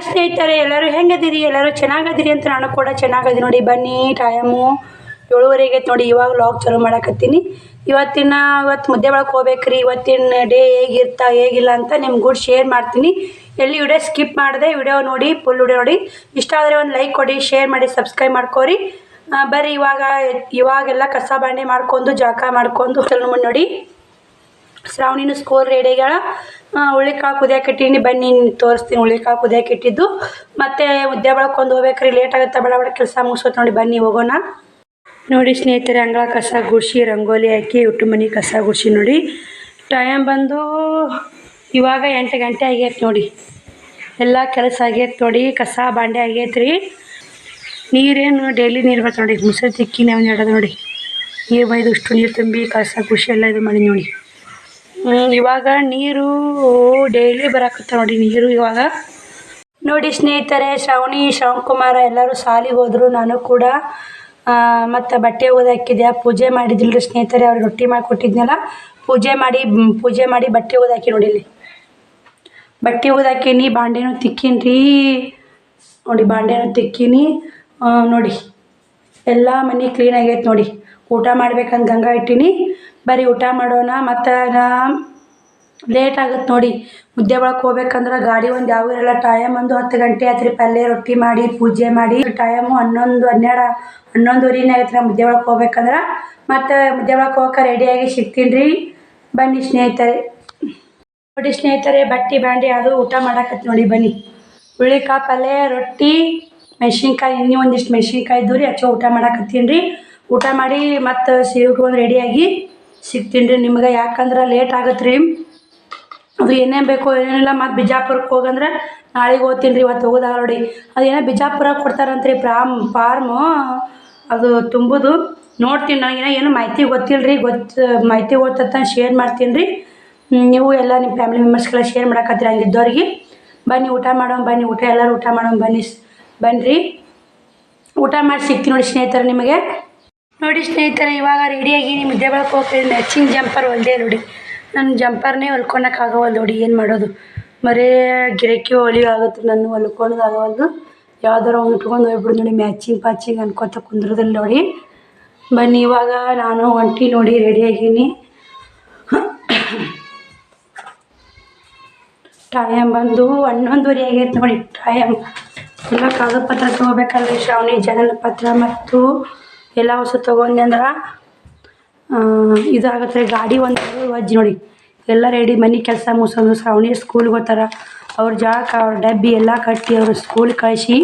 ಸ್ನೇಹಿತರೆ, ಎಲ್ಲರೂ ಹೆಂಗದಿರಿ? ಎಲ್ಲರೂ ಚೆನ್ನಾಗದಿರಿ ಅಂತ ನಾನು ಕೂಡ ಚೆನ್ನಾಗದಿ ನೋಡಿ. ಬನ್ನಿ, ಟೈಮು 7:30 ಆಗೈತೆ ನೋಡಿ. ಇವಾಗ ವ್ಲಾಗ್ ಚಾಲೂ ಮಾಡಕತ್ತೀನಿ. ಇವತ್ತು ಮುದ್ದೆ ಒಳಗೆ ಹೋಗ್ಬೇಕ್ರಿ. ಇವತ್ತಿನ ಡೇ ಹೇಗಿಲ್ಲ ಅಂತ ನಿಮ್ಗೆ ಕೂಡ ಶೇರ್ ಮಾಡ್ತೀನಿ. ಎಲ್ಲಿ ವಿಡಿಯೋ ಸ್ಕಿಪ್ ಮಾಡಿದೆ, ವಿಡಿಯೋ ನೋಡಿ, ಫುಲ್ ವಿಡಿಯೋ ನೋಡಿ. ಇಷ್ಟ ಆದರೆ ಒಂದು ಲೈಕ್ ಕೊಡಿ, ಶೇರ್ ಮಾಡಿ, ಸಬ್ಸ್ಕ್ರೈಬ್ ಮಾಡ್ಕೊರಿ. ಬರ್ರಿ ಇವಾಗೆಲ್ಲ ಕಸ ಬಂಡೆ ಮಾಡ್ಕೊಂಡು ಜಳಕ ಮಾಡ್ಕೊಂಡು ನೋಡಿ. ಶ್ರಾವಣಿನ ಸ್ಕೂಲ್ ರೆಡಿಗಳ ಹುಳಿಕಾಳು ಕುದಿಯಾಕಿಟ್ಟಿನಿ. ಬನ್ನಿ ತೋರಿಸ್ತೀನಿ ಹುಳಿಕಾಳು ಕುದಿಯಾಕಿಟ್ಟಿದ್ದು. ಮತ್ತು ಮುದ್ದೆ ಬಳಕೊಂಡು ಹೋಗ್ಬೇಕ್ರಿ. ಲೇಟ್ ಆಗುತ್ತೆ, ಬಡ ಕೆಲಸ ಮುಗಿಸೋದು ನೋಡಿ. ಬನ್ನಿ ಹೋಗೋಣ. ನೋಡಿ ಸ್ನೇಹಿತರೆ, ಅಂಗಳ ಕಸ ಗುಡಿಸಿ ರಂಗೋಲಿ ಹಾಕಿ ಹುಟ್ಟು ಮನೆ ಕಸ ಗುಡಿಸಿ ನೋಡಿ. ಟೈಮ್ ಬಂದು ಇವಾಗ 8 ಗಂಟೆ ಆಗೈತೆ ನೋಡಿ. ಎಲ್ಲ ಕೆಲಸ ಆಗೈತೆ ನೋಡಿ. ಕಸ ಬಾಂಡೆ ಆಗೈತೆ ರೀ. ನೀರೇನು ಡೈಲಿ ನೀರು ಬರ್ತದೆ ನೋಡಿ. ಮುಸರಿ ತಿಕ್ಕಿ ನಾವು ನೆಡೋದು ನೋಡಿ. ನೀರು ಬೈದು ಇಷ್ಟು ನೀರು ತುಂಬಿ ಕಸ ಗುಡಿಸಿ ಎಲ್ಲ ಇದು ಮಾಡಿ ನೋಡಿ. ಇವಾಗ ನೀರು ಡೈಲಿ ಬರಾಕತ್ತ ನೋಡಿ ನೀರು ಇವಾಗ. ನೋಡಿ ಸ್ನೇಹಿತರೆ, ಶ್ರವಣಕುಮಾರ ಎಲ್ಲರೂ ಶಾಲೆಗೆ ಹೋದರು. ನಾನು ಕೂಡ ಮತ್ತು ಬಟ್ಟೆ ಹಾಕಿದ್ದೆ. ಪೂಜೆ ಮಾಡಿದ್ದಿಲ್ಲ ರೀ ಸ್ನೇಹಿತರೆ. ಅವ್ರಿಗೆ ರೊಟ್ಟಿ ಮಾಡಿಕೊಟ್ಟಿದ್ನಲ್ಲ, ಪೂಜೆ ಮಾಡಿ ಬಟ್ಟೆ ಹಾಕಿ ನೋಡಿ. ಇಲ್ಲಿ ಬಟ್ಟೆ ಹಾಕೀನಿ. ಬಾಂಡೆನೂ ತಿಕ್ಕೀನಿ ರೀ ನೋಡಿ. ಬಾಂಡೆನೂ ತಿಕ್ಕೀನಿ ನೋಡಿ. ಎಲ್ಲ ಮನೆ ಕ್ಲೀನ್ ಆಗೈತೆ ನೋಡಿ. ಊಟ ಮಾಡ್ಬೇಕಂತ ಗಂಗಾ ಇಟ್ಟೀನಿ. ಬರೀ ಊಟ ಮಾಡೋಣ. ಮತ್ತು ಲೇಟ್ ಆಗುತ್ತೆ ನೋಡಿ. ಮುದ್ದೆ ಒಳಗೆ ಹೋಗ್ಬೇಕಂದ್ರೆ ಗಾಡಿ ಒಂದು ಯಾವ ಇರಲ್ಲ. ಟೈಮ್ ಒಂದು 10 ಗಂಟೆ ಆಯ್ತು ರೀ. ಪಲ್ಯ ರೊಟ್ಟಿ ಮಾಡಿ ಪೂಜೆ ಮಾಡಿ ಟೈಮು 11:30 ಆಗೈತೆ ರೀ. ಮುದ್ದೆ ಒಳಗೆ ಹೋಗ್ಬೇಕಂದ್ರೆ ಮತ್ತು ಮುದ್ದೆ ಒಳಗೆ ಹೋಗಕ್ಕೆ ರೆಡಿಯಾಗಿ ಸಿಗ್ತೀನಿ ರೀ. ಬನ್ನಿ ಸ್ನೇಹಿತರೆ. ನೋಡಿ ಸ್ನೇಹಿತರೆ, ಬಟ್ಟೆ ಬಾಂಡೆ ಅದು ಊಟ ಮಾಡಾಕತ್ತಿ ನೋಡಿ. ಬನ್ನಿ, ಹುಳಿಕಾಳು ಪಲ್ಯ ರೊಟ್ಟಿ ಮೆಣಸಿನ್ಕಾಯಿ, ಇನ್ನೂ ಒಂದಿಷ್ಟು ಮೆಣಸಿನ್ಕಾಯಿ ಇದ್ದು ರೀ. ಊಟ ಮಾಡಾಕತ್ತೀನಿ ರೀ. ಊಟ ಮಾಡಿ ಮತ್ತು ಸೀರೆ ಉಟ್ಕೊಂಡು ರೆಡಿಯಾಗಿ ಸಿಗ್ತೀನಿ ರೀ ನಿಮ್ಗೆ. ಯಾಕಂದ್ರೆ ಲೇಟ್ ಆಗುತ್ತೆ ರೀ. ಅದು ಏನೇನು ಬೇಕೋ ಏನೇನಿಲ್ಲ. ಮತ್ತು ಬಿಜಾಪುರಕ್ಕೆ ಹೋಗಂದ್ರೆ ನಾಳೆಗೆ ಹೋಗ್ತೀನಿ ರೀ. ಇವತ್ತು ಹೋಗೋದಾಗ ನೋಡಿ. ಅದೇನೋ ಬಿಜಾಪುರಕ್ಕೆ ಕೊಡ್ತಾರಂತ್ರಿ ಫಾರ್ಮು. ಅದು ತುಂಬೋದು ನೋಡ್ತೀನಿ. ನನಗೇನೋ ಏನು ಮಾಹಿತಿ ಗೊತ್ತಿಲ್ಲ ರೀ. ಮಾಹಿತಿ ಗೊತ್ತಂತ ಶೇರ್ ಮಾಡ್ತೀನಿ ರೀ. ನೀವು ಎಲ್ಲ ನಿಮ್ಮ ಫ್ಯಾಮಿಲಿ ಮೆಂಬರ್ಸ್ಗೆಲ್ಲ ಶೇರ್ ಮಾಡಕತ್ತೀರಿ ಹಂಗಿದ್ದವ್ರಿಗೆ. ಬನ್ನಿ ಊಟ ಮಾಡೋಣ. ಬನ್ನಿ ಎಲ್ಲರೂ ಊಟ ಮಾಡೋಣ. ಬನ್ನಿರಿ ಊಟ ಮಾಡಿ ಸಿಗ್ತೀನಿ ನೋಡಿ ಸ್ನೇಹಿತರೆ ನಿಮಗೆ. ನೋಡಿ ಸ್ನೇಹಿತರೆ, ಇವಾಗ ರೆಡಿಯಾಗಿ ಮುದ್ದೆ ಬಳಕೆ ಹೋಗ್ತೀನಿ. ಮ್ಯಾಚಿಂಗ್ ಜಂಪರ್ ಹೊಲ್ದೆ ನೋಡಿ. ನನ್ನ ಜಂಪರ್ನೇ ಹೊಲ್ಕೊಳಕ್ಕಾಗವಲ್ದು ನೋಡಿ. ಏನು ಮಾಡೋದು, ಬರೀ ಗಿರಕಿ ಆಗುತ್ತೆ. ನನ್ನ ಹೊಲ್ಕೊಳ್ಳೋದಾಗವಲ್ದು. ಯಾವ್ದಾರ ಒಂದು ಉಟ್ಕೊಂಡು ಹೋಗ್ಬಿಡು ನೋಡಿ. ಮ್ಯಾಚಿಂಗ್ ಅನ್ಕೋತ ಕುಂದ್ರದಲ್ಲಿ ನೋಡಿ. ಬನ್ನಿ ಇವಾಗ ನಾನು ಹೊಂಟಿ ನೋಡಿ. ರೆಡಿಯಾಗೀನಿ. ಟೈಮ್ ಬಂದು 11:30 ಆಗೈತೆ ನೋಡಿ. ಟೈಮ್ ಎಲ್ಲ ಕಾಗದ ಪತ್ರ ತೊಗೋಬೇಕಲ್ರಿ. ಶ್ರಾವಣಿ ಜನನ ಪತ್ರ ಮತ್ತು ಎಲ್ಲ ಹೊಸ ತೊಗೊಂಡೆ ಅಂದ್ರೆ ಇದಾಗತ್ತೆ ರೀ. ಗಾಡಿ ಒಂದು ವಜ್ಜಿ ನೋಡಿ. ಎಲ್ಲ ರೆಡಿ. ಮನೆ ಕೆಲಸ ಮುಗಿಸೋದು. ಶ್ರಾವಣಿ ಸ್ಕೂಲ್ಗೆ ಹೋಗ್ತಾರೆ. ಅವ್ರ ಜಾಗ ಅವ್ರ ಡಬ್ಬಿ ಎಲ್ಲ ಕಟ್ಟಿ ಅವ್ರ ಸ್ಕೂಲ್ ಕಳಿಸಿ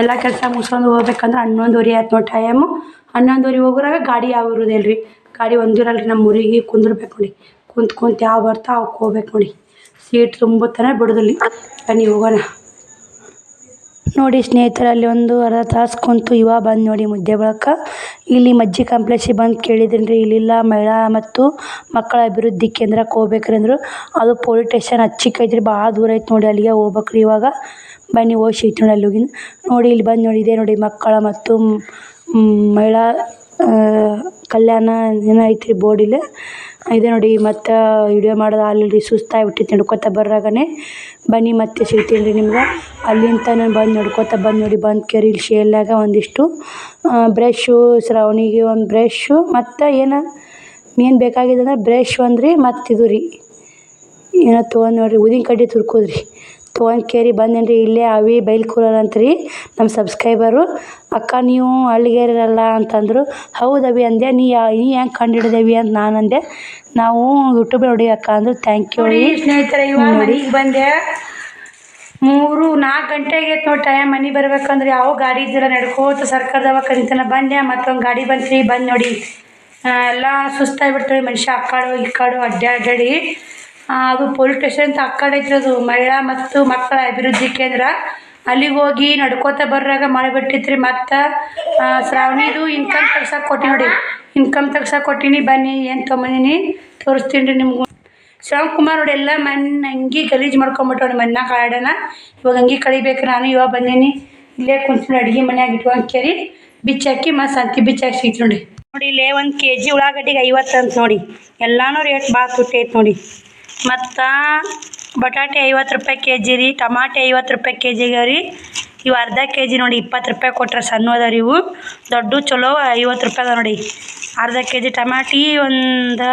ಎಲ್ಲ ಕೆಲಸ ಮುಗಿಸ್ಕೊಂಡು ಹೋಗ್ಬೇಕಂದ್ರೆ 11:30 ಆಯ್ತು ನೋಡಿ. ಟೈಮು 11:30 ಹೋಗೋರಾಗ ಗಾಡಿ ಯಾವ ಇರೋದಿಲ್ಲ ರೀ. ಗಾಡಿ ಒಂದಿರಲ್ಲ ರೀ. ನಮ್ಮ ಊರಿಗೆ ಕುಂದ್ರಬೇಕು ನೋಡಿ. ಕುಂತ್ಕೊಂತ ಯಾವ ಬರ್ತಾ ಅವಕ್ಕೆ ಹೋಗ್ಬೇಕು ನೋಡಿ. ಸೀಟ್ ತುಂಬುತ್ತಾನೆ ಬಿಡೋದಿಲ್ಲ. ಬನ್ನಿ ಹೋಗೋಣ. ನೋಡಿ ಸ್ನೇಹಿತರೆ, ಅಲ್ಲಿ ಒಂದು ಅರ್ಧ ತಾಸು ಕುಂತು ಇವಾಗ ಬಂದು ನೋಡಿ ಮುದ್ದೆ ಬಳಕ. ಇಲ್ಲಿ ಮಜ್ಜಿ ಕಾಂಪ್ಲೆಕ್ಸಿಗೆ ಬಂದು ಕೇಳಿದ್ದೀನಿ ರೀ. ಇಲ್ಲಿಲ್ಲ, ಮಹಿಳಾ ಮತ್ತು ಮಕ್ಕಳ ಅಭಿವೃದ್ಧಿ ಕೇಂದ್ರಕ್ಕೆ ಹೋಗ್ಬೇಕ್ರಿ ಅಂದರು. ಅದು ಪೊಲೀಸ್ ಸ್ಟೇಷನ್ ಹಚ್ಚಿಕೈತ್ರಿ. ಭಾಳ ದೂರ ಐತೆ ನೋಡಿ. ಅಲ್ಲಿಗೆ ಹೋಗ್ಬೇಕ್ರಿ ಇವಾಗ. ಬನ್ನಿ ಹೋಗಿ ಸಿಗ್ತೀನಿ ಅಲ್ಲಿ ಹೋಗಿನ ನೋಡಿ. ಇಲ್ಲಿ ಬಂದು ನೋಡಿ. ಇದೇ ನೋಡಿ ಮಕ್ಕಳ ಮತ್ತು ಮಹಿಳಾ ಕಲ್ಯಾಣ ಏನೋ ಐತ್ರಿ ಬೋರ್ಡ್ ಇಲ್ಲಿ. ಇದೆ ನೋಡಿ. ಮತ್ತು ವಿಡಿಯೋ ಮಾಡೋದು ಅಲ್ಲಿ ಸುಸ್ತಾಗಿಬಿಟ್ಟಿತ್ತು ನಡ್ಕೊತ ಬರೋವಾಗನೇ. ಬನ್ನಿ ಮತ್ತೆ ಸಿಗ್ತೀನಿ ರೀ ನಿಮ್ಗೆ. ಅಲ್ಲಿಂದ ನಾನು ಬಂದು ನಡ್ಕೊತ ನೋಡಿ. ಬಂದು ಕೇರಿ ಇಲ್ಲಿ ಶೇಲ್ಯಾಗ ಒಂದಿಷ್ಟು ಬ್ರಷು, ಶ್ರಾವಣಿಗೆ ಒಂದು ಬ್ರಷು ಮತ್ತು ಏನು ಬೇಕಾಗಿದೆ ಅಂದ್ರೆ ಬ್ರಷ್ ಒಂದು ರೀ. ಮತ್ತು ಇದು ರೀ ಏನೋ ತೊಗೊಂಡು ನೋಡಿರಿ, ಊದಿನ ಕಡ್ಡಿ ತುರ್ಕೋದ್ರಿ. ತೊಗೊಂಡು ಕೇರಿ ಬಂದೇನು ರೀ. ಇಲ್ಲೇ ಅವಿ ಬೈಲ್ಕೂರಲ್ಲ ಅಂತ್ರಿ ನಮ್ಮ ಸಬ್ಸ್ಕ್ರೈಬರು. ಅಕ್ಕ ನೀವು ಹಳ್ಳಿಗೇರಲ್ಲ ಅಂತಂದರು. ಹೌದು ಅವಿ ಅಂದೆ. ನೀ ಹೆಂಗೆ ಕಂಡು ಹಿಡಿದೇವಿ ಅಂತ ನಾನು ಅಂದೆ. ನಾವು ಯೂಟ್ಯೂಬ್ ನೋಡಿ ಅಕ್ಕ ಅಂದರು. ಥ್ಯಾಂಕ್ ಯು ರೀ ಸ್ನೇಹಿತರೆ. ಇವಾಗ ಮನೆಗೆ ಬಂದೆ. 3-4 ಗಂಟೆ ಆಗೈತೆ ನೋಡಿ. ಟೈಮ್ ಮನೆ ಬರ್ಬೇಕಂದ್ರೆ ಯಾವ ಗಾಡಿ ಇದ್ದಿಲ್ಲ. ನಡ್ಕೋತ ಸರ್ಕಾರದವ ಕರಿತಾನೆ ಬಂದೆ. ಮತ್ತೊಂದು ಗಾಡಿ ಬಂತ್ರಿ. ಬಂದು ನೋಡಿ ಎಲ್ಲ ಸುಸ್ತಾಗಿಬಿಡ್ತೀವಿ ಮನುಷ್ಯ. ಆ ಕಡೆ ಅಡ್ಡಾಡಿ ಅದು ಪೊಲೀಸ್ ಸ್ಟೇಷನ್ ಅಂತ ಆ ಕಡೆ ಐತ್ರಿ. ಅದು ಮಹಿಳಾ ಮತ್ತು ಮಕ್ಕಳ ಅಭಿವೃದ್ಧಿ ಕೇಂದ್ರ. ಅಲ್ಲಿಗೆ ಹೋಗಿ ನಡ್ಕೋತ ಬರ್ರಾಗ ಮಾಡಿಬಿಟ್ಟಿತ್ರಿ. ಮತ್ತು ಶ್ರಾವಣಿದು ಇನ್ಕಮ್ ತೆಗ್ಸಕ್ಕೆ ಕೊಟ್ಟಿನಿ ನೋಡಿ. ಇನ್ಕಮ್ ತೆಗ್ಸಕ್ಕೆ ಕೊಟ್ಟಿನಿ. ಬನ್ನಿ ಏನು ತೊಗೊಂಬಂದಿನಿ ತೋರಿಸ್ತೀನಿ ರೀ ನಿಮ್ಗೆ. ಶ್ರವಣಕುಮಾರ್ ನೋಡಿ ಎಲ್ಲ ಮಣ್ಣು ಅಂಗಿ ಗಲೀಜು ಮಾಡ್ಕೊಂಬಿಟ್ಟು ಮಣ್ಣಾಗ ಆಡೋಣ. ಇವಾಗ ಅಂಗಿ ಕಳಿಬೇಕು ನಾನು. ಇವಾಗ ಬಂದೀನಿ. ಇಲ್ಲೇ ಕುಂತೀನಿ ಅಡುಗೆ ಮನ್ಯಾಗ ಇಟ್ಕೊಂಡು ಕೇರಿ ಬಿಚ್ಚಾಕಿ ಮತ್ತು ಸಂತಿ ಬಿಚ್ಚಾಕಿ ಸಿಗ್ತು ನೋಡಿ. ಇಲ್ಲೇ 1 kg ಉಳ್ಳಾಗಡ್ಡಿಗೆ 50 ಅಂತ ನೋಡಿ. ಎಲ್ಲನೂ ರೇಟ್ ಭಾಳ ತುಟ್ಟಿ ಐತೆ ನೋಡಿ. ಮತ್ತು ಬಟಾಟೆ 50 ರೂಪಾಯಿ ಕೆಜಿ ರೀ. ಟಮಾಟೆ 50 ರೂಪಾಯಿ ಕೆಜಿಗೆ ರೀ. ಇವು ಅರ್ಧ ಕೆಜಿ ನೋಡಿ 20 ರೂಪಾಯಿ ಕೊಟ್ರೆ ಸಣ್ಣ ಅದಾವ ಇವು. ದೊಡ್ಡ ಚಲೋ 50 ರೂಪಾಯಿ ಅದ ನೋಡಿ. ಅರ್ಧ ಕೆಜಿ ಟಮಾಟಿ, ಒಂದು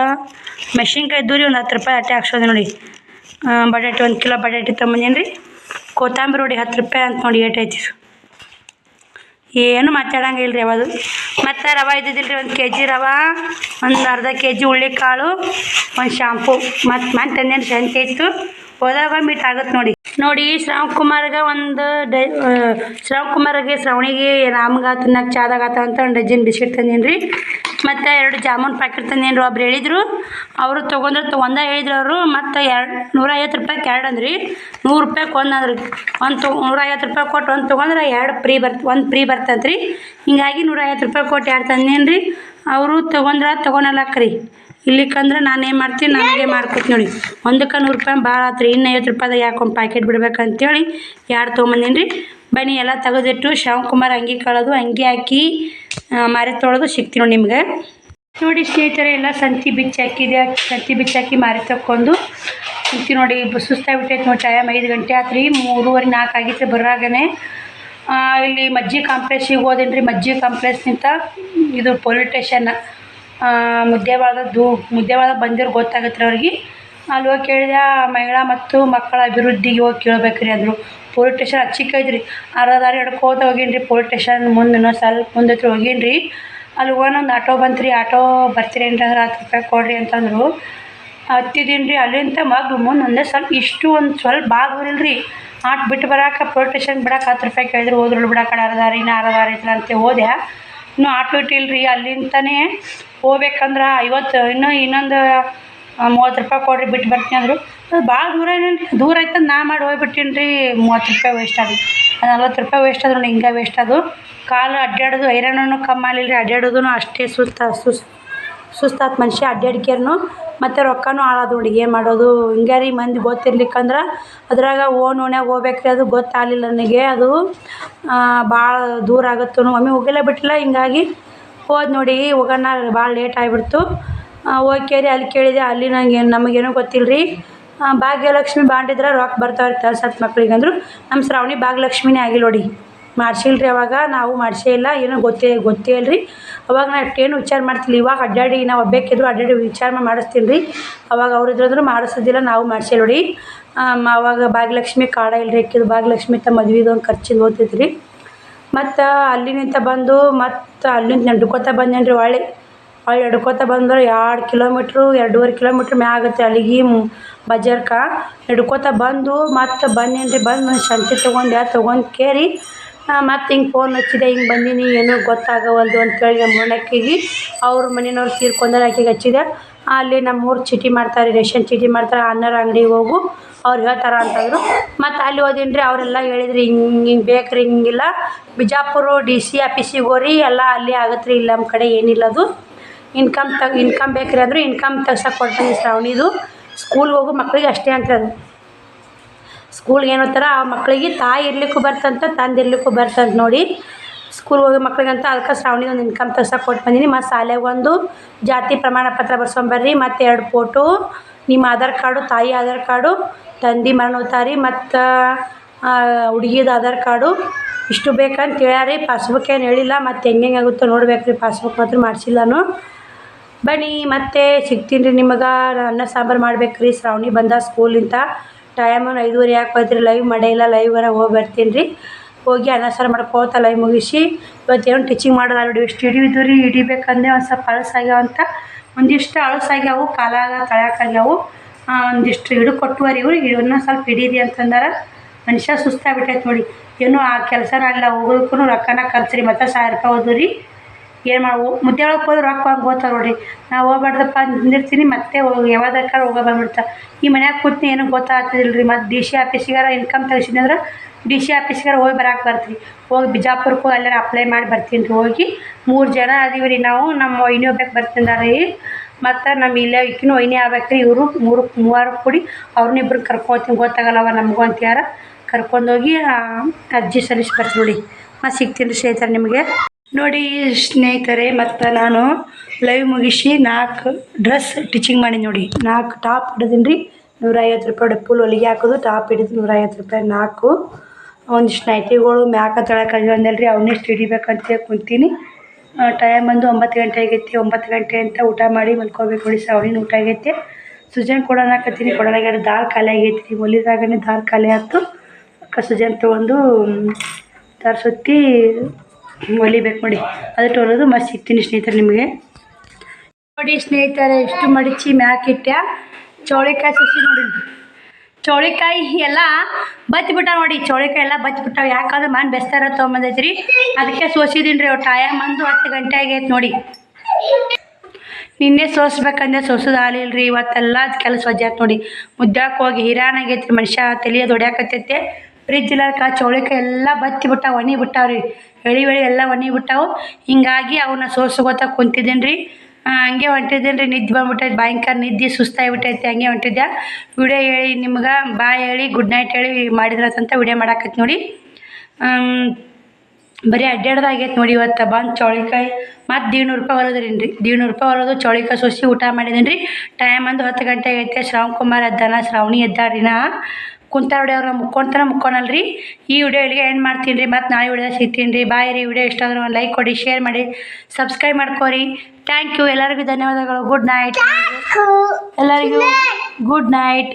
ಮೆಣಸಿನ್ಕಾಯಿ ಇದ್ದು ರೀ, ಒಂದು 10 ರೂಪಾಯಿ ಅಟ್ಟೆ ಹಾಕ್ಸೋದು ನೋಡಿ. ಬಟಾಟೆ 1 ಕಿಲೋ ಬಟಾಟೆ ತೊಗೊಂಬಂದೇನು ರೀ. ಕೊತ್ತಂಬರಿ ನೋಡಿ 10 ರೂಪಾಯಿ ಅಂತ ನೋಡಿ ಏಟೈತಿ. ಏನು ಮಾತಾಡಂಗಿಲ್ಲ ರೀ ಅವದು. ಮತ್ತು ರವೆ ಇದ್ದಿದ್ದಿಲ್ಲ ರೀ, 1 ಕೆಜಿ ರವೆ, ಒಂದು ಅರ್ಧ ಕೆಜಿ ಹುಳ್ಳಿಕಾಳು, ಒಂದು ಶಾಂಪು, ಮತ್ತು ತಂದೇನು ಸಂತೆ ಇತ್ತು. ಹೋದಾಗ ಮೀಟ್ ಆಗುತ್ತೆ ನೋಡಿ. ಶ್ರಾವಣ್ ಕುಮಾರ್ಗೆ ಶ್ರಾವಣಿಗೆ ನಮ್ಗೆ ತಿನ್ನಕ್ಕೆ ಚಾದಾಗ ಆತ ಅಂತ ಒಂದು ಡಜನ್ ಬಿಸ್ಕಿಟ್ ತಂದೇನು ರೀ. ಮತ್ತು 2 ಜಾಮೂನ್ ಪ್ಯಾಕೆಟ್ ತಂದೇನು ರೀ. ಒಬ್ರು ಹೇಳಿದ್ರು, ಅವರು ತೊಗೊಂಡ್ರೆ ಒಂದೇ ಹೇಳಿದ್ರು ಅವರು. ಮತ್ತು 150 ರೂಪಾಯಿಗೆ 2 ಅಂದ್ರಿ, 100 ರೂಪಾಯಿಗೆ ಒಂದು ಅಂದ್ರಿ. 150 ರೂಪಾಯಿ ಕೊಟ್ಟು ಒಂದು ತೊಗೊಂಡ್ರೆ 2 ಫ್ರೀ ಫ್ರೀ ಬರ್ತಂತ ರೀ. ಹಿಂಗಾಗಿ 150 ರೂಪಾಯಿ ಕೊಟ್ಟು 2 ತಂದೇನು ರೀ. ಅವರು ತೊಗೊಳಲ್ಲಕ್ರಿ. ಇಲ್ಲಿಕ್ಕಂದ್ರೆ ನಾನು ಏನು ಮಾಡ್ತೀನಿ, ನನಗೆ ಮಾಡ್ಕೊತೀನಿ ನೋಡಿ. ಒಂದಕ್ಕೆ 100 ರೂಪಾಯಿ ಭಾಳ ಆತ್ರಿ. ಇನ್ನು 50 ರೂಪಾಯಿದಾಗ ಯಾಕೆ ಒಂದು ಪ್ಯಾಕೆಟ್ ಬಿಡ್ಬೇಕಂತೇಳಿ 2 ತೊಗೊಂಬಂದೇನು ರೀ. ಬನ್ನಿ ಎಲ್ಲ ತೆಗೆದಿಟ್ಟು ಶ್ರಾವಣ್ ಕುಮಾರ್ ಅಂಗಿ ಕಳೋದು, ಅಂಗಿ ಹಾಕಿ ಮಾರಿ ತೊಳೆದು ಸಿಗ್ತೀನಿ ನೋಡಿ ನಿಮ್ಗೆ. ನೋಡಿ ಸ್ನೇಹಿತರೆ, ಎಲ್ಲ ಸಂತಿ ಬಿಚ್ಚಾಕಿ ಮಾರಿ ತಕ್ಕೊಂಡು ಸಿಗ್ತೀನಿ ನೋಡಿ. ಸುಸ್ತಾಗ್ಬಿಟ್ಟೈತೆ ನೋಡಿ. ಟೈಮ್ 5 ಗಂಟೆ ಆತ್ರಿ. 3:30 4 ಆಗಿತ್ತು ಬರುವಾಗನೇ. ಇಲ್ಲಿ ಮಜ್ಜಿ ಕಾಂಪ್ಲೆಕ್ಸಿಗೆ ಹೋದೇನು ರೀ. ಮಜ್ಜಿ ಕಾಂಪ್ಲೆಕ್ಸ್ನಿಂದ ಇದು ಪೊಲೀಸ್ ಸ್ಟೇಷನ್ ಮುದ್ದೇವಾದ ಬಂದಿರೋ ಗೊತ್ತಾಗತ್ತೆ ರೀ ಅವ್ರಿಗೆ. ಅಲ್ಲಿ ಹೋಗಿ ಕೇಳಿದೆ, ಮಹಿಳಾ ಮತ್ತು ಮಕ್ಕಳ ಅಭಿವೃದ್ಧಿಗೆ ಹೋಗಿ ಕೇಳ್ಬೇಕ್ರಿ ಅಂದರು. ಪೊಲೀಸ್ ಸ್ಟೇಷನ್ ಹಚ್ಚಿಕೈದ್ರಿ. ಅರ್ಧ ದಾರಿ ಹಿಡ್ಕೋತ ಹೋಗೀನಿ ರೀ. ಪೊಲೀಸ್ ಸ್ಟೇಷನ್ ಮುಂದೆ ಸ್ವಲ್ಪ ಮುಂದೆ ಹೋಗೀನಿ ರೀ. ಅಲ್ಲಿ ಹೋಗೋಣ ಒಂದು ಆಟೋ ಬಂತು ರೀ. ಆಟೋ ಬರ್ತೀರೇನು ರೀ ಅಂದ್ರೆ 10 ರೂಪಾಯಿ ಕೊಡ್ರಿ ಅಂತಂದರು. ಹತ್ತಿದ್ದೀನಿ ರೀ. ಅಲ್ಲಿಂದ ಮಗ್ಳು ಮುಂದೆ ಒಂದೇ ಸ್ವಲ್ಪ ಭಾಳ ದೂರಿಲ್ಲ ರೀ. ಆಟೋ ಬಿಟ್ಟು ಬರೋಕೆ ಪೊಲೀಸ್ ಸ್ಟೇಷನ್ ಬಿಡಕ್ಕೆ 10 ರೂಪಾಯಿ ಕೇಳಿದ್ರು. ಹೋದ್ರು ಬಿಡ ಕಡೆ ಅರ್ಧ ದಾರಿ ಐತಲ್ಲ ಅಂತ ಹೋದೆ. ಇನ್ನೂ ಆಟೋ ಇಟ್ಟಿಲ್ಲ ರೀ. ಅಲ್ಲಿಂದನೇ ಹೋಗ್ಬೇಕಂದ್ರೆ ಇನ್ನೊಂದು 30 ರೂಪಾಯಿ ಕೊಡ್ರಿ ಬಿಟ್ಟು ಬರ್ತೀನಿ ಅಂದರು. ಅದು ಭಾಳ ದೂರ ಐತಂದು ನಾ ಮಾಡಿ ಹೋಗ್ಬಿಟ್ಟಿನಿ ರೀ. 30 ರೂಪಾಯಿ ವೇಸ್ಟ್ ಅದು. 40 ರೂಪಾಯಿ ವೇಸ್ಟ್ ಆದ್ರು ಹಿಂಗೆ ವೇಸ್ಟ್ ಅದು. ಕಾಲು ಅಡ್ಡಾಡೋದು ಐರಣ್ಣೂ ಕಮ್ಮಿ ಆಗಲಿಲ್ಲ ರೀ. ಅಡ್ಡಾಡೋದು ಅಷ್ಟೇ ಸುಸ್ತಾತ್ ಮನುಷ್ಯ ಅಡ್ಡಾಡ್ಕೇರ್ನು. ಮತ್ತು ರೊಕ್ಕನೂ ಹಾಳಾದ ನೋಡಿ. ಏನು ಮಾಡೋದು ಹಿಂಗೆ ರೀ. ಮಂದಿ ಗೊತ್ತಿರ್ಲಿಕ್ಕಂದ್ರೆ ಅದ್ರಾಗ ಓಣ್ಯಾಗ ಹೋಗ್ಬೇಕ್ರಿ. ಅದು ಗೊತ್ತಾಗಲಿಲ್ಲ ನನಗೆ. ಅದು ಭಾಳ ದೂರ ಆಗುತ್ತೂ. ಒಮ್ಮೆ ಹೋಗಿಲ್ಲ ಬಿಟ್ಟಿಲ್ಲ. ಹಿಂಗಾಗಿ ಹೋದ್ ನೋಡಿ. ಹೋಗೋಣ ಭಾಳ ಲೇಟ್ ಆಗಿಬಿಡ್ತು. ಹೋಗ್ಕೇರಿ ಅಲ್ಲಿ ಕೇಳಿದೆ. ಅಲ್ಲಿ ನಮಗೇನೂ ಗೊತ್ತಿಲ್ಲ ರೀ. ಭಾಗ್ಯಲಕ್ಷ್ಮಿ ಬಾಂಡಿದ್ರೆ ರೊಕ್ಕ ಬರ್ತಾವ್ರಿ ತರ್ಸತ್ ಮಕ್ಳಿಗೆ ಅಂದರು. ನಮ್ಮ ಶ್ರಾವಣಿ ಭಾಗ್ಯಲಕ್ಷ್ಮಿನೇ ಆಗಿಲ್ಲ ನೋಡಿ. ಮಾಡಿಸಿಲ್ಲ ರೀ. ಅವಾಗ ನಾವು ಮಾಡಿಸೇ ಇಲ್ಲ. ಏನೋ ಗೊತ್ತೇ ಇಲ್ಲ ರೀ. ಅವಾಗ ನಾ ಅಷ್ಟೇನು ವಿಚಾರ ಮಾಡ್ತಿಲ್ಲ. ಇವಾಗ ಅಡ್ಡಾಡಿ ನಾವು ಒಬ್ಬೇಕಿದ್ರು ಅಡ್ಡಾಡಿ ವಿಚಾರ ಮಾಡಿಸ್ತೀನಿ ರೀ. ಅವಾಗ ಅವ್ರು ಇದ್ರಂದ್ರೂ ಮಾಡಿಸೋದಿಲ್ಲ. ನಾವು ಮಾಡಿಸೇ ನೋಡಿ. ಅವಾಗ ಭಾಗ್ಯಲಕ್ಷ್ಮಿ ಕಾಡ ಇಲ್ಲ ರೀ. ಅಕ್ಕಿದು ಭಾಗ್ಯಲಕ್ಷ್ಮಿ ಮದುವೆದು ಒಂದು ಖರ್ಚಿಂದು ಓದ್ತೈತಿ ರೀ. ಮತ್ತು ಅಲ್ಲಿನಿಂದ ಬಂದು ಮತ್ತು ಅಲ್ಲಿಂದ ನಡ್ಕೋತ ಬಂದೇನು ರೀ. ಹೊಳ್ಳಿ ನಡ್ಕೋತ ಬಂದ್ರೆ 2 ಕಿಲೋಮೀಟ್ರು 2.5 ಕಿಲೋಮೀಟ್ರ್ ಮ್ಯಾಗ ಆಗುತ್ತೆ ಅಲ್ಲಿಗೆ ಬಜಾರ್ಕ. ನಡ್ಕೋತ ಬಂದು ಮತ್ತು ಬಂದೇನು ರೀ. ಬಂದು ಸಂತಿ ತೊಗೊಂಡು ಕೇರಿ ಮತ್ತು ಹಿಂಗೆ ಫೋನ್ ಹಚ್ಚಿದೆ. ಹಿಂಗೆ ಬಂದೀನಿ, ಏನೂ ಗೊತ್ತಾಗವಲ್ದು ಅಂತೇಳಿ ನಮ್ಮ ಮೊಣ್ಣಕ್ಕಿಗೆ ಅವ್ರ ಮನೆಯವ್ರು ತೀರ್ಕೊಂಡಾರ. ಆಕೆಗೆ ಹಚ್ಚಿದೆ. ಅಲ್ಲಿ ನಮ್ಮೂರು ಚೀಟಿ ಮಾಡ್ತಾರೆ, ರೇಷನ್ ಚೀಟಿ ಮಾಡ್ತಾರೆ. ಅನ್ನರ ಅಂಗಡಿಗೆ ಹೋಗು, ಅವ್ರು ಹೇಳ್ತಾರ ಅಂತಂದರು. ಮತ್ತು ಅಲ್ಲಿ ಹೋದೀನಿ ರೀ. ಅವರೆಲ್ಲ ಹೇಳಿದ್ರಿ ಹಿಂಗೆ ಬೇಕ್ರಿ, ಹಿಂಗಿಲ್ಲ ಬಿಜಾಪುರ DC ಆಫೀಸಿಗೆ ಹೋರಿ, ಎಲ್ಲ ಅಲ್ಲಿ ಆಗತ್ತೆ ರೀ. ಇಲ್ಲ ನಮ್ಮ ಕಡೆ ಏನಿಲ್ಲ. ಅದು ಇನ್ಕಮ್ ಬೇಕ್ರಿ ಅಂದ್ರೆ ಇನ್ಕಮ್ ತೆಗ್ಸಕ್ಕೆ ಕೊಡ್ತಾನೆ ಶ್ರಾವಣಿದು. ಸ್ಕೂಲ್ಗೆ ಹೋಗೋ ಮಕ್ಳಿಗೆ ಅಷ್ಟೇ ಅಂತ ಅದು. ಸ್ಕೂಲ್ಗೆ ಏನು ಓದ್ತಾರ ಆ ಮಕ್ಕಳಿಗೆ ತಾಯಿ ಇರ್ಲಿಕ್ಕೂ ಬರ್ತಂತ, ತಂದೆ ಇರ್ಲಿಕ್ಕೂ ಬರ್ತಂತ ನೋಡಿ. ಸ್ಕೂಲ್ಗೆ ಹೋಗೋ ಮಕ್ಳಿಗಂತ ಅದಕ್ಕೆ ಶ್ರಾವಣಿದೊಂದು ಇನ್ಕಮ್ ತೆಗ್ಸಕ್ಕೆ ಕೊಟ್ಟು ಬಂದೀನಿ. ಮತ್ತು ಶಾಲೆಗೆ ಒಂದು ಜಾತಿ ಪ್ರಮಾಣ ಪತ್ರ ಬರ್ಸ್ಕೊಂಬರ್ರಿ. ಮತ್ತು 2 ಫೋಟೋ, ನಿಮ್ಮ ಆಧಾರ್ ಕಾರ್ಡು, ತಾಯಿ ಆಧಾರ್ ಕಾರ್ಡು, ತಂದೆ ಮರಣೋತ್ತಾರಿ, ಮತ್ತು ಹುಡುಗಿದ ಆಧಾರ್ ಕಾರ್ಡು ಇಷ್ಟು ಬೇಕಂತ ಹೇಳ್ಯಾರಿ. ಪಾಸ್ಬುಕ್ ಏನು ಹೇಳಿಲ್ಲ. ಮತ್ತು ಹೆಂಗೆ ಆಗುತ್ತೋ ನೋಡ್ಬೇಕು ರೀ. ಪಾಸ್ಬುಕ್ ಮಾತ್ರ ಮಾಡಿಸಿಲ್ಲ ನಾನು. ಬನ್ನಿ ಮತ್ತೆ ಸಿಗ್ತೀನಿ ರೀ ನಿಮಗೆ. ಅನ್ನ ಸಾಂಬಾರು ಮಾಡ್ಬೇಕು ರೀ. ಶ್ರಾವಣಿ ಬಂದ ಸ್ಕೂಲಿಂದ. ಟೈಮ್ 5:30 ಆಗ್ಬೋದ್ರಿ. ಲೈವ್ ಮಾಡಿಲ್ಲ. ಲೈವ್ಗಾರ ಹೋಗಿ ಬರ್ತೀನಿ ರೀ. ಹೋಗಿ ಅನ್ನ ಸಾರು ಮಾಡ್ಕೋತ ಲೈವ್ ಮುಗಿಸಿ ಇವತ್ತೇನು ಟೀಚಿಂಗ್ ಮಾಡೋದು ನೋಡಿ. ಇಷ್ಟು ಹಿಡಿದು ರೀ. ಹಿಡಿಬೇಕಂದ್ರೆ ಒಂದು ಸ್ವಲ್ಪ ಅಳಸಾಗ್ಯಾವ ಅಂತ. ಒಂದಿಷ್ಟು ಅಳಸಾಗ್ಯಾವು, ಕಾಲಾಗ ತಳ್ಯಾಕಾಗ್ಯಾವು. ಒಂದಿಷ್ಟು ಹಿಡು ಕೊಟ್ಟುವರಿ ಇವ್ರಿಗೆ. ಇವನ್ನ ಸ್ವಲ್ಪ ಹಿಡೀರಿ ಅಂತಂದಾರ. ಮನುಷ್ಯ ಸುಸ್ತಾಗ್ಬಿಟ್ಟೈತೆ ನೋಡಿ. ಏನೂ ಆ ಕೆಲಸನ ಆಗಲ್ಲ. ಹೋಗೋದಕ್ಕೂ ರೊಕ್ಕನ ಖರ್ಚು ರೀ. ಮತ್ತು 1000 ರೂಪಾಯಿ ಹೋದ್ವು ರೀ. ಏನು ಮಾಡಿ ಮುದ್ದೆ ಒಳಗೆ ಹೋದ್ರೆ ರೊಕ್ಕ ಹಂಗೆ ಹೋಗ್ತಾವೆ ನೋಡಿರಿ. ನಾವು ಹೋಗ್ಬಾರ್ದಪ್ಪ ಅಂದಿರ್ತೀನಿ. ಮತ್ತೆ ಯಾವ್ದಕ್ಕಾರ ಹೋಗೋ ಬಂದ್ಬಿಡ್ತಾರೆ. ಈ ಮನ್ಯಾಗ ಕೂತ್ನಿ ಏನೂ ಗೊತ್ತಾಗ್ತಿದಿಲ್ಲ ರೀ. ಮತ್ತು DC ಆಫೀಸಿಗಾರ ಇನ್ಕಮ್ ತೆಗಿಸಿದ್ನಿ ಅಂದ್ರೆ DC ಆಫೀಸಿಗಾರ ಹೋಗಿ ಬರೋಕೆ ಬರ್ತೀವಿ. ಹೋಗಿ ಬಿಜಾಪುರಕ್ಕೂ ಅಲ್ಲಾರ ಅಪ್ಲೈ ಮಾಡಿ ಬರ್ತೀನಿ ರೀ. ಹೋಗಿ 3 ಜನ ಅದೀವಿ ರೀ ನಾವು. ನಮ್ಮ ವೈನಿ ಹೋಗ್ಬೇಕು ಬರ್ತಿದ್ದಾರೆ ರೀ. ಮತ್ತು ನಮ್ಮ ಇಲ್ಲೇ ಇಕ್ಕಿನೂ ವೈನಿ ಆಗ್ಬೇಕು ರೀ. ಇವರು 3 ಕೂಡಿ ಅವ್ರನ್ನಿಬ್ರು ಕರ್ಕೊತೀನಿ. ಗೊತ್ತಾಗಲ್ಲವ ನಮಗೂ ಅಂತ ಯಾರ ಕರ್ಕೊಂಡೋಗಿ ಅರ್ಜಿ ಸಲ್ಲಿಸಿ ಬರ್ತೀನಿ ನೋಡಿ. ಮತ್ತು ಸಿಗ್ತೀನಿ ರೀ ಸ್ನೇಹಿತರೆ ನಿಮಗೆ. ನೋಡಿ ಸ್ನೇಹಿತರೆ, ಮತ್ತು ನಾನು ಲೈವ್ ಮುಗಿಸಿ 4 ಡ್ರೆಸ್ ಟಿಚಿಂಗ್ ಮಾಡೀನಿ ನೋಡಿ. 4 ಟಾಪ್ ಹಿಡಿದೀನಿ ರೀ. 150 ರೂಪಾಯಿ ಫುಲ್ ಹೊಲಿಗೆ ಹಾಕೋದು ಟಾಪ್ ಹಿಡಿದು 150 ರೂಪಾಯಿ 4. ಒಂದಿಷ್ಟು ನೈಟಿಗಳು ಮ್ಯಾಕ ತೊಳಕ್ಕೆ ಅಂದಲ್ರಿ ಅವನ್ನಿಷ್ಟು ಹಿಡಿಬೇಕಂತ ಕುಂತೀನಿ. ಟೈಮ್ ಬಂದು 9 ಗಂಟೆ ಆಗೈತಿ. 9 ಗಂಟೆ ಅಂತ ಊಟ ಮಾಡಿ ಮಲ್ಕೋಬೇಕು ನೋಡಿ. ಶ್ರಾವಣಿನ ಊಟ ಆಗೈತೆ. ಸುಜನ್ ಕೊಡೋಣಕತ್ತೀನಿ ಕೊಡೋಣಾಗ್ಯಾರ. ದಾಲ್ ಖಾಲಿ ಆಗೈತಿ. ಹೊಲಿದಾಗನೇ ದಾಲ್ ಖಾಲಿ ಆಯ್ತು. ಸುಜನ್ ತೊಗೊಂಡು ದಾಲ್ ಸುತ್ತಿ ಹೊಲಿಬೇಕು ನೋಡಿ. ಅದಕ್ಕೆ ಹೊಲಿದು ಮತ್ತೆ ಸಿಗ್ತೀನಿ ಸ್ನೇಹಿತರೆ ನಿಮಗೆ. ನೋಡಿ ಸ್ನೇಹಿತರೆ ಎಷ್ಟು ಮಡಿಚಿ ಮ್ಯಾಕಿಟ್ಟ ಚೌಳಿಕಾಯಿ ಸುಸಿ ನೋಡಿ. ಚೌಳಿಕಾಯಿ ಎಲ್ಲ ಬತ್ತಿಬಿಟ್ಟಾವ ನೋಡಿ. ಚೌಳಿಕಾಯಿ ಎಲ್ಲ ಬತ್ತಿಬಿಟ್ಟಾವ. ಯಾಕಂದ್ರೆ ಮನೆ ಬೆಸ್ತಾರ ತೊಗೊಂಬಂದೈತ್ರಿ ಅದಕ್ಕೆ ಸೋಸಿದೀನಿ ರೀ. ಟೈಮ್ ಬಂದು 10 ಗಂಟೆ ಆಗೈತೆ ನೋಡಿ. ನಿನ್ನೆ ಸೋಸ್ಬೇಕಂದ್ರೆ ಸೋಸೋದು ಹಾಲಿಲ್ರಿ. ಇವತ್ತೆಲ್ಲ ಕೆಲಸ ವಜ್ಜಾತ್ ನೋಡಿ. ಮುದ್ದಾಕ್ ಹೋಗಿ ಹಿರಾನ್ ಆಗೈತ್ರಿ ಮನುಷ್ಯ. ತಲೆಯದು ಹೊಡ್ಯಾಕತ್ತೈತೆ. ಫ್ರಿಜ್ ಇಲ್ಲಕ ಚೌಳಿಕಾಯಿ ಎಲ್ಲ ಬತ್ತಿಬಿಟ್ಟಾವ ಒಣಗಿ ಬಿಟ್ಟಾವ್ರಿ. ಎಳಿ ಎಲ್ಲ ಒಣಗಿ ಬಿಟ್ಟಾವು. ಹಿಂಗಾಗಿ ಅವನ್ನ ಸೋಸ್ಕೋತ ಕುಂತಿದ್ದೀನಿ ರೀ. ಹಂಗೆ ಹೊಂಟಿದ್ದೀನಿ ರೀ. ನಿದ್ದೆ ಬಂದ್ಬಿಟ್ಟೈತೆ. ಭಯಂಕರ ನಿದ್ದೆ ಸುಸ್ತಾಗಿಬಿಟ್ಟೈತೆ. ಹಂಗೆ ಹೊಂಟಿದ್ದೆ. ವಿಡಿಯೋ ಹೇಳಿ ನಿಮ್ಗೆ ಬಾಯ್ ಹೇಳಿ ಗುಡ್ ನೈಟ್ ಹೇಳಿ ಮಾಡಿದ್ರಂತ ವಿಡಿಯೋ ಮಾಡಾಕೈತಿ ನೋಡಿ. ಬರೀ ಅಡ್ಡಾಡ್ದಾಗೈತೆ ನೋಡಿ. ಇವತ್ತು ಬಂದು ಚೌಳಿಕಾಯಿ ಮತ್ತು 150 ರೂಪಾಯಿ ಹೊಲದ್ರೀನಿ ರೀ. 150 ರೂಪಾಯಿ ಹೊಲೋದು ಚೌಳಿಕಾಯಿ ಸೋಸಿ ಊಟ ಮಾಡಿದ್ದೀನಿ ರೀ. ಟೈಮ್ ಒಂದು 10 ಗಂಟೆ ಆಗೈತೆ. ಶ್ರಾವಣ್ ಕುಮಾರ್ ಎದ್ದಾನ. ಶ್ರಾವಣಿ ಎದ್ದಾಡ್ರಿನ ಕುಂತಾರ ನೋಡಿ. ಅವ್ರ ಮುಕ್ಕೊನಲ್ರಿ. ಈ ವಿಡಿಯೋ ಇಲ್ಲಿಗೆ ಎಂಡ್ ಮಾಡ್ತೀನಿ ರೀ. ಮತ್ತು ನಾಳೆ ವಿಡಿಯೋ ಸಿಗ್ತೀನಿ ರೀ. ಬಾಯ್ ರೀ. ವಿಡಿಯೋ ಇಷ್ಟ ಆದ್ರೆ ಒಂದು ಲೈಕ್ ಕೊಡಿ, ಶೇರ್ ಮಾಡಿ, ಸಬ್ಸ್ಕ್ರೈಬ್ ಮಾಡ್ಕೊರಿ. Thank you. ಎಲ್ಲರಿಗೂ ಧನ್ಯವಾದಗಳು. ಗುಡ್ ನೈಟ್ ಎಲ್ಲರಿಗೂ. Good night.